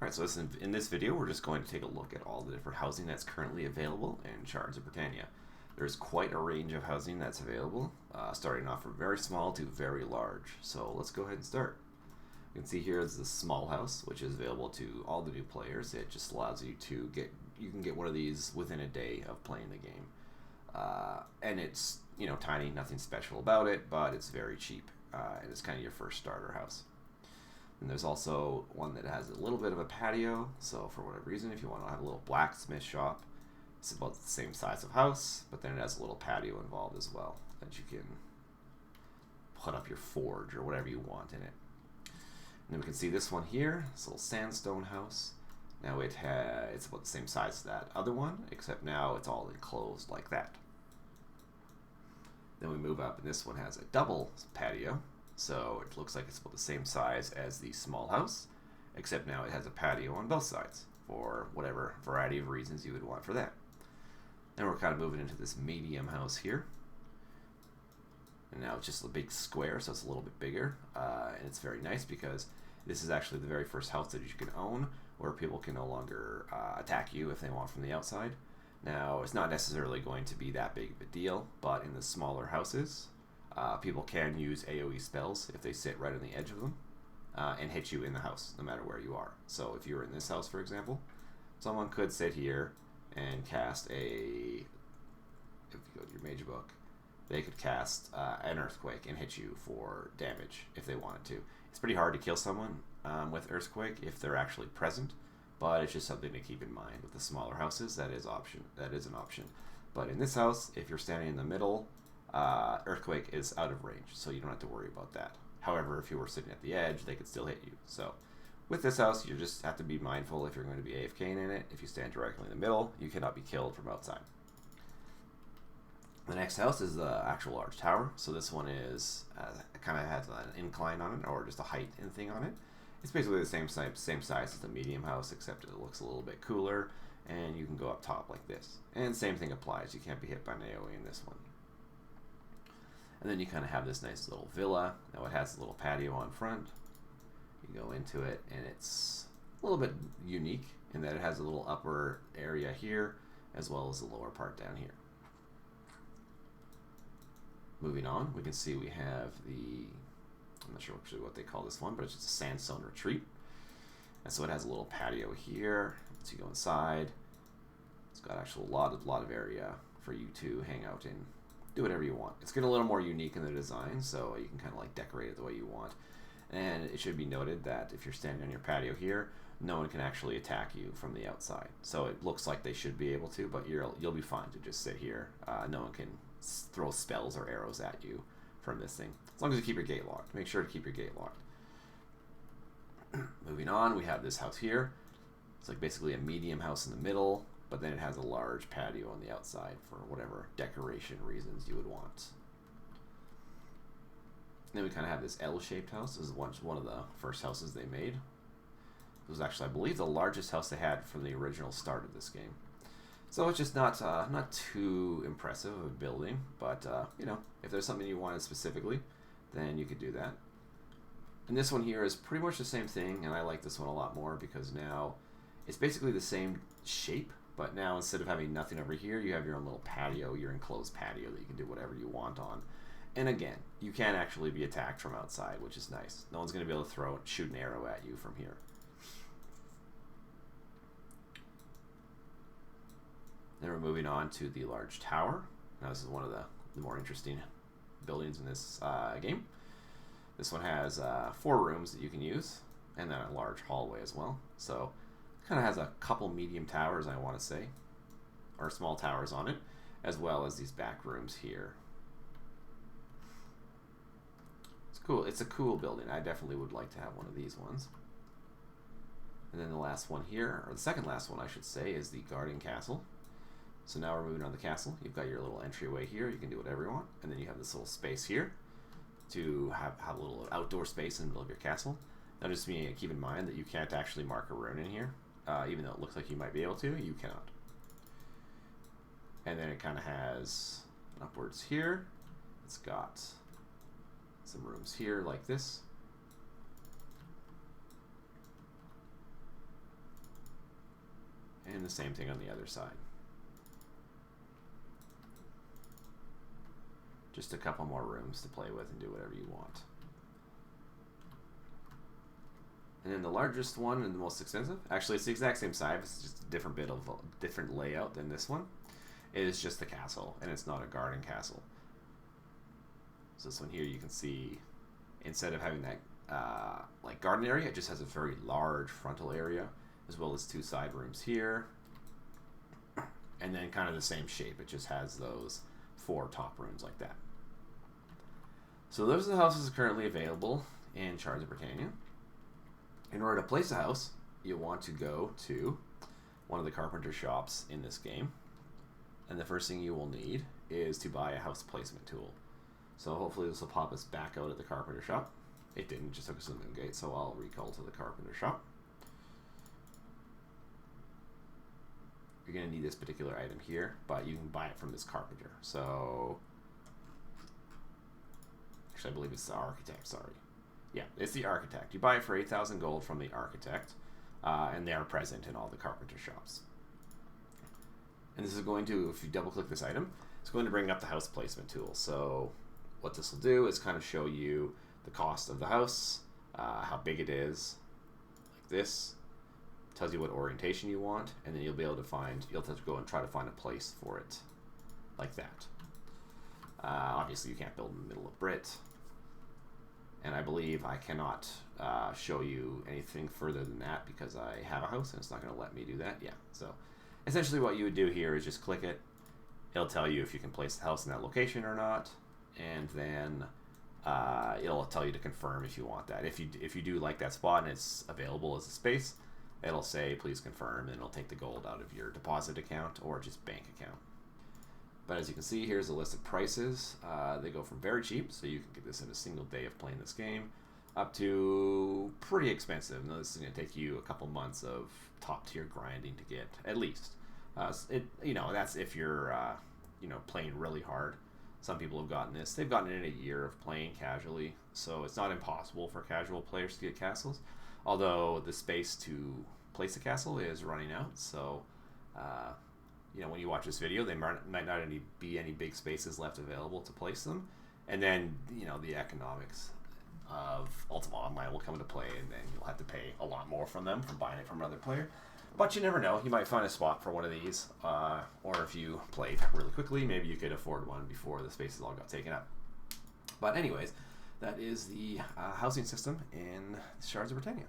Alright, so in this video, we're just going to take a look at all the different housing that's currently available in Shards of Britannia. There's quite a range of housing that's available, starting off from very small to very large. So let's go ahead and start. You can see here is the small house, which is available to all the new players. It just allows you to you can get one of these within a day of playing the game. And it's, tiny, nothing special about it, but it's very cheap. And it's kind of your first starter house. And there's also one that has a little bit of a patio, so for whatever reason, if you want to have a little blacksmith shop, it's about the same size of house, but then it has a little patio involved as well, that you can put up your forge or whatever you want in it. And then we can see this one here, this little sandstone house. Now it's about the same size as that other one, except now it's all enclosed like that. Then we move up, and this one has a double patio. So it looks like it's about the same size as the small house, except now it has a patio on both sides for whatever variety of reasons you would want for that. Then we're kind of moving into this medium house here. And now it's just a big square, so it's a little bit bigger. And it's very nice because this is actually the very first house that you can own where people can no longer attack you if they want from the outside. Now, it's not necessarily going to be that big of a deal, but in the smaller houses, people can use AoE spells if they sit right on the edge of them and hit you in the house, no matter where you are. So if you were in this house, for example, someone could sit here and cast if you go to your mage book, they could cast an earthquake and hit you for damage if they wanted to. It's pretty hard to kill someone with earthquake if they're actually present, but it's just something to keep in mind. With the smaller houses, that is an option. But in this house, if you're standing in the middle, earthquake is out of range, so you don't have to worry about that. However, if you were sitting at the edge, they could still hit you. So with this house, you just have to be mindful if you're going to be AFKing in it. If you stand directly in the middle, you cannot be killed from outside. The next house is the actual large tower. So this one is kind of has an incline on it, or just a height and thing on it. It's basically the same size as the medium house, except it looks a little bit cooler, and you can go up top like this. And same thing applies. You can't be hit by an AoE in this one. And then you kind of have this nice little villa. Now it has a little patio on front. You go into it, and it's a little bit unique in that it has a little upper area here, as well as the lower part down here. Moving on, we can see we have I'm not sure actually what they call this one, but it's just a sandstone retreat. And so it has a little patio here. So you go inside. It's got actually a lot of area for you to hang out in. Do whatever you want. It's getting a little more unique in the design, so you can kind of like decorate it the way you want. And it should be noted that if you're standing on your patio here, no one can actually attack you from the outside. So it looks like they should be able to, but you'll be fine to just sit here. No one can throw spells or arrows at you from this thing, as long as you keep your gate locked. Make sure to keep your gate locked. Moving on, we have this house here. It's like basically a medium house in the middle, but then it has a large patio on the outside for whatever decoration reasons you would want. Then we kind of have this L-shaped house. This is one of the first houses they made. It was actually, I believe, the largest house they had from the original start of this game. So it's just not too impressive of a building, but if there's something you wanted specifically, then you could do that. And this one here is pretty much the same thing, and I like this one a lot more because now it's basically the same shape, but now instead of having nothing over here, you have your own little patio, your enclosed patio that you can do whatever you want on. And again, you can actually be attacked from outside, which is nice. No one's going to be able to shoot an arrow at you from here. Then we're moving on to the large tower. Now this is one of the more interesting buildings in this game. This one has 4 rooms that you can use, and then a large hallway as well. So it kind of has a couple medium towers, I want to say, or small towers on it, as well as these back rooms here. It's cool. It's a cool building. I definitely would like to have one of these ones. And then the last one here, or the second last one I should say, is the guarding castle. So now we're moving on the castle. You've got your little entryway here. You can do whatever you want. And then you have this little space here to have a little outdoor space in the middle of your castle. Now just keep in mind that you can't actually mark a rune in here. Even though it looks like you might be able to, you cannot. And then it kind of has upwards here. It's got some rooms here like this. And the same thing on the other side. Just a couple more rooms to play with and do whatever you want. And then the largest one and the most expensive, actually it's the exact same size, it's just a different bit of different layout than this one. It is just the castle, and it's not a garden castle. So this one here, you can see, instead of having that like garden area, it just has a very large frontal area, as well as 2 side rooms here, and then kind of the same shape. It just has those 4 top rooms like that. So those are the houses currently available in Shards of Britannia. In order to place a house, you want to go to one of the carpenter shops in this game, and the first thing you will need is to buy a house placement tool. So hopefully this will pop us back out at the carpenter shop. It didn't, just took us to the moon gate, so I'll recall to the carpenter shop. You're going to need this particular item here, but you can buy it from this carpenter. So, actually I believe it's the architect, sorry. Yeah, it's the architect. You buy it for 8,000 gold from the architect, and they are present in all the carpenter shops. And this is going to, if you double click this item, it's going to bring up the house placement tool. So what this will do is kind of show you the cost of the house, how big it is, like this. Tells you what orientation you want, and then you'll be able to find, you'll have to go and try to find a place for it, like that. Obviously you can't build in the middle of Brit, and I believe I cannot show you anything further than that because I have a house and it's not going to let me do that. Yeah, so essentially what you would do here is just click it. It'll tell you if you can place the house in that location or not, and then it'll tell you to confirm if you want that. If you do like that spot and it's available as a space, it'll say please confirm, and it'll take the gold out of your deposit account or just bank account. But as you can see, here's a list of prices. They go from very cheap, so you can get this in a single day of playing this game, up to pretty expensive. Now, this is going to take you a couple months of top tier grinding to get, at least. That's if you're playing really hard. Some people have gotten this. They've gotten it in a year of playing casually, so it's not impossible for casual players to get castles. Although the space to place a castle is running out, so when you watch this video, there might not be any big spaces left available to place them, and then the economics of Ultima Online will come into play, and then you'll have to pay a lot more from them for buying it from another player. But you never know, you might find a spot for one of these, or if you played really quickly, maybe you could afford one before the spaces all got taken up. But anyways, that is the housing system in Shards of Britannia.